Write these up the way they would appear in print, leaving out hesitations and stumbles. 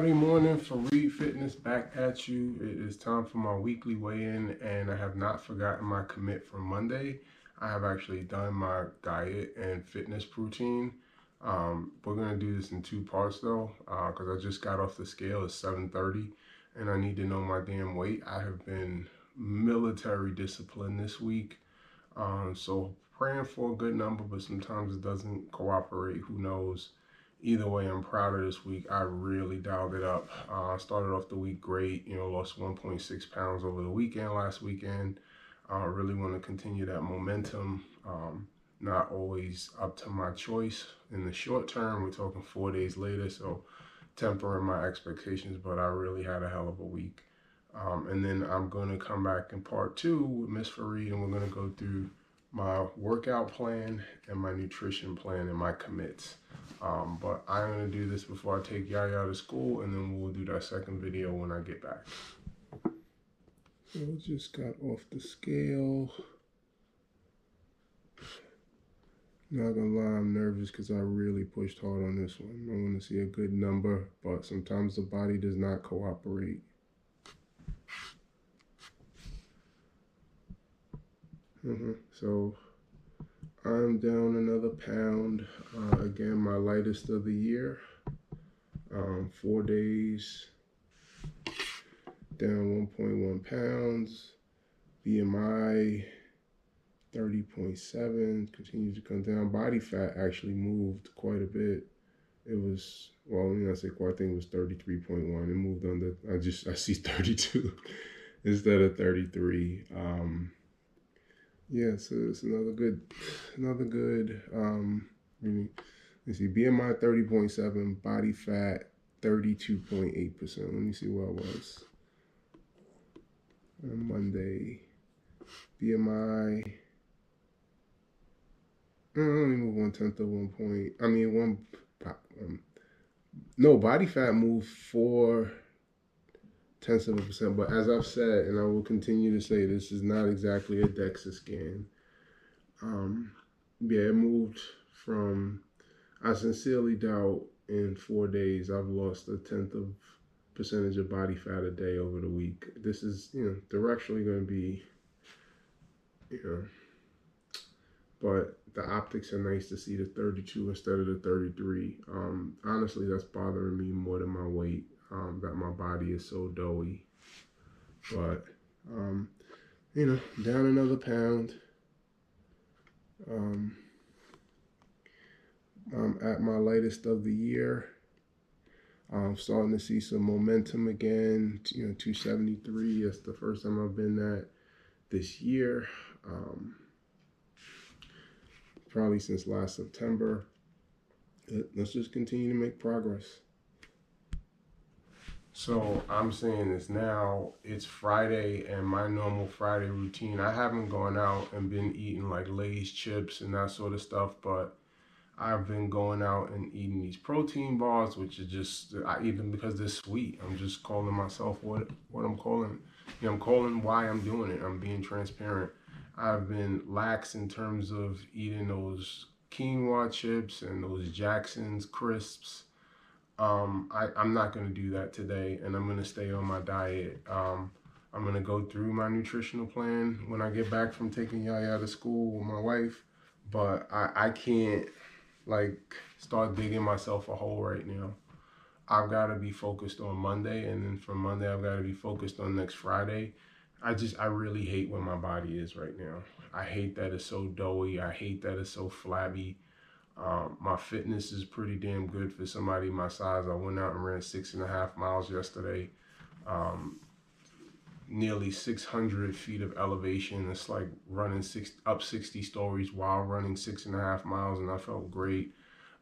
Friday morning, Fareed Fitness back at you. It is time for my weekly weigh-in, and I have not forgotten my commit from Monday. I have actually done my diet and fitness routine. We're gonna do this in two parts though, because I just got off the scale. It's 7:30, and I need to know my damn weight. I have been military disciplined this week, so praying for a good number, but sometimes it doesn't cooperate. Who knows? Either way, I'm proud of this week. I really dialed it up. Started off the week great, lost 1.6 pounds over the weekend, last weekend. Really want to continue that momentum. Not always up to my choice in the short term. We're talking 4 days later, so tempering my expectations, but I really had a hell of a week. And then I'm going to come back in part two with Miss Fareed, and we're going to go through my workout plan and my nutrition plan and my commits. But I'm going to do this before I take Yaya to school, and then we'll do that second video when I get back. So I just got off the scale. Not gonna lie, I'm nervous because I really pushed hard on this one. I want to see a good number, but sometimes the body does not cooperate. So I'm down another pound. Again, my lightest of the year. 4 days, down 1.1 pounds. BMI 30.7, continues to come down. Body fat actually moved quite a bit. It was, well, let me not say quite, I think it was 33.1. It moved under, I see 32 instead of 33. Yeah, so it's another good, let's see, BMI 30.7, body fat 32.8%. Let me see where I was on Monday. BMI, only move 1/10 of 1 point. No, body fat moved 0.4%. But as I've said, and I will continue to say, this is not exactly a DEXA scan. Yeah, it moved from, I sincerely doubt in 4 days I've lost 1/10 of percentage of body fat a day over the week. This is, directionally going to be, but the optics are nice to see the 32 instead of the 33. Honestly, that's bothering me more than my weight, that my body is so doughy. But, down another pound. I'm at my lightest of the year. I'm starting to see some momentum again. 273. That's the first time I've been that this year. Probably since last September. Let's just continue to make progress. So I'm saying this now, it's Friday, and my normal Friday routine, I haven't gone out and been eating like Lay's chips and that sort of stuff, but I've been going out and eating these protein bars, which are just, even because they're sweet, I'm just calling myself what I'm calling. I'm calling why I'm doing it. I'm being transparent. I've been lax in terms of eating those quinoa chips and those Jackson's crisps. I'm not going to do that today, and I'm going to stay on my diet. I'm going to go through my nutritional plan when I get back from taking Yaya to school with my wife, but I can't start digging myself a hole right now. I've got to be focused on Monday, and then from Monday I've got to be focused on next Friday. I really hate where my body is right now. I hate that it's so doughy. I hate that it's so flabby. My fitness is pretty damn good for somebody my size. I went out and ran 6.5 miles yesterday. Nearly 600 feet of elevation. It's like running up 60 stories while running 6.5 miles, and I felt great.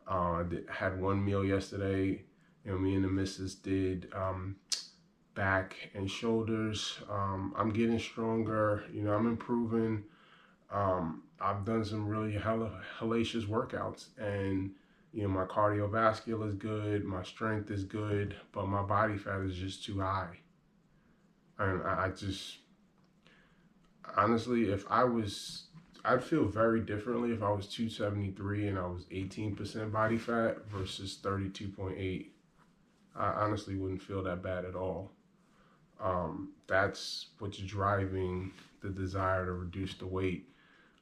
I had one meal yesterday. Me and the missus did back and shoulders. I'm getting stronger. I'm improving. I've done some really hellacious workouts, and my cardiovascular is good, my strength is good, but my body fat is just too high. And I just, honestly, I'd feel very differently if I was 273 and I was 18% body fat versus 32.8. I honestly wouldn't feel that bad at all. That's what's driving the desire to reduce the weight.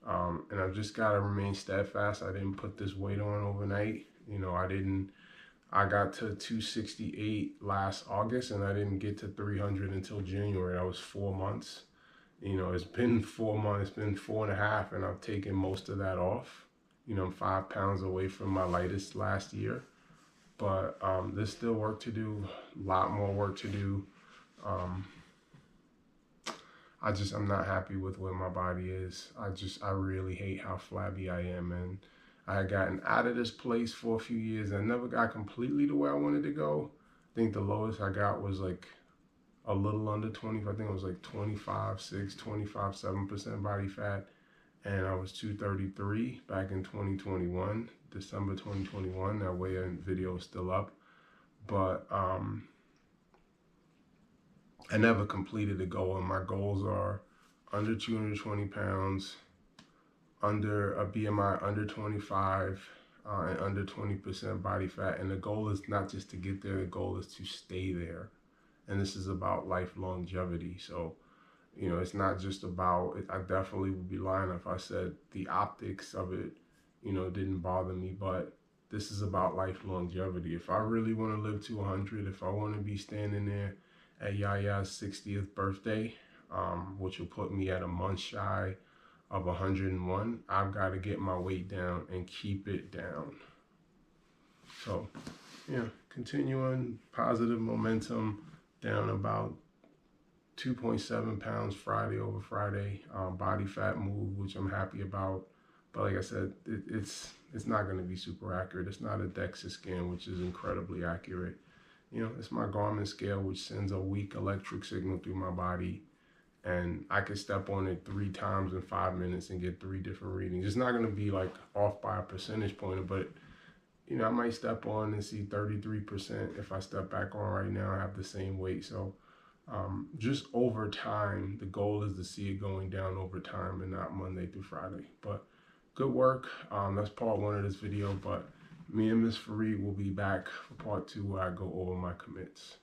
And I've just got to remain steadfast. I didn't put this weight on overnight. I got to 268 last August and I didn't get to 300 until January. That was 4 months. It's been 4 months, it's been 4.5, and I've taken most of that off. I'm 5 pounds away from my lightest last year. But there's still work to do, a lot more work to do. I'm not happy with where my body is. I really hate how flabby I am. And I had gotten out of this place for a few years. I never got completely to where I wanted to go. I think the lowest I got was like a little under 20. I think it was like 25.6, 25.7% body fat. And I was 233 back in 2021, December 2021. That weigh-in video is still up. But I never completed the goal, and my goals are under 220 pounds, under a BMI under 25, and under 20% body fat. And the goal is not just to get there, the goal is to stay there. And this is about life longevity. So, it's not just about, I definitely would be lying if I said the optics of it, didn't bother me, but this is about life longevity. If I really want to live to 100, if I want to be standing there at Yaya's 60th birthday, which will put me at a month shy of 101, I've got to get my weight down and keep it down. So, continuing positive momentum, down about 2.7 pounds Friday over Friday. Body fat move, which I'm happy about. But like I said, it's not going to be super accurate. It's not a DEXA scan, which is incredibly accurate. It's my Garmin scale, which sends a weak electric signal through my body. And I could step on it 3 times in 5 minutes and get 3 different readings. It's not going to be like off by a percentage point, but I might step on and see 33%. If I step back on right now, I have the same weight. So just over time, the goal is to see it going down over time and not Monday through Friday. But good work. That's part 1 of this video, but me and Miss Fareed will be back for part 2 where I go over my commits.